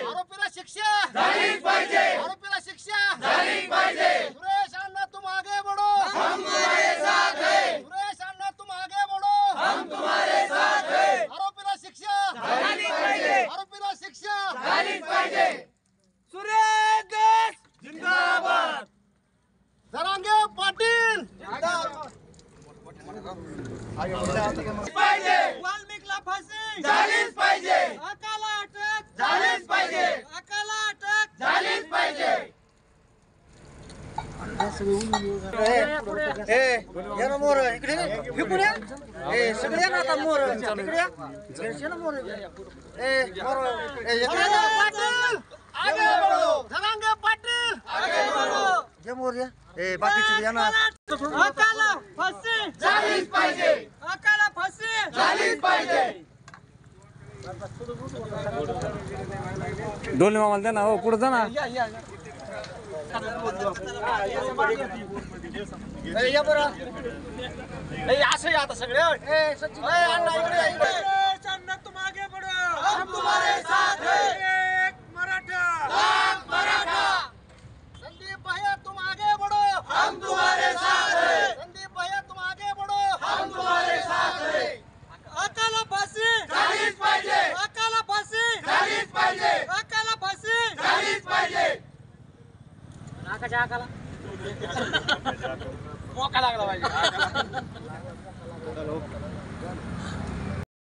आरोपीला शिक्षा झालीच पाहिजे, आरोपीला शिक्षा झालीच पाहिजे। सुरेश अण्णा तुम आगे बढ़ो, हम तुम्हारे साथ हैं। सुरेश अण्णा तुम आगे बढ़ो, हम तुम्हारे साथ हैं। आरोपीला शिक्षा झालीच पाहिजे, आरोपीला शिक्षा झालीच पाहिजे। सुरेश देश जिंदाबाद, जरांगे पाटील पाहिजे, वाल्मिकला फाशी झालीच पाहिजे, अकाला अटक झालीच पाहिजे, अकाला अटक झालीच पाहिजे। या ना मोर इकडे फिकून या, सगळे या ना आता मोर इकडे या, ना मोर मोर पाटील आगे बढ़ो, जरांगे पाटील आगे बढ़ो, जे मोर या बाकीचे या ना। अकाला फाशी झालीच पाहिजे, अकाला फाशी झालीच पाहिजे। डोले मामाला द्या ना, हो पुढे जा ना। या बरं असं आता सगळे अण्णा तुम आगे बढ़ो, हम तुम्हारे साथ हैं। एक मराठा, लाख मराठा। संदीप भैया तुम आगे बढ़ो, हम तुम्हारे साथ हैं। संदीप भैया तुम आगे बढ़ो, हम तुम्हारे साथ हैं। अकाला फाशी झालीच पाहिजे, अकाला फाशी झालीच पाहिजे, अकाला फाशी झालीच पाहिजे। नाकाच्या अकाला मोका लागला पाहिजे।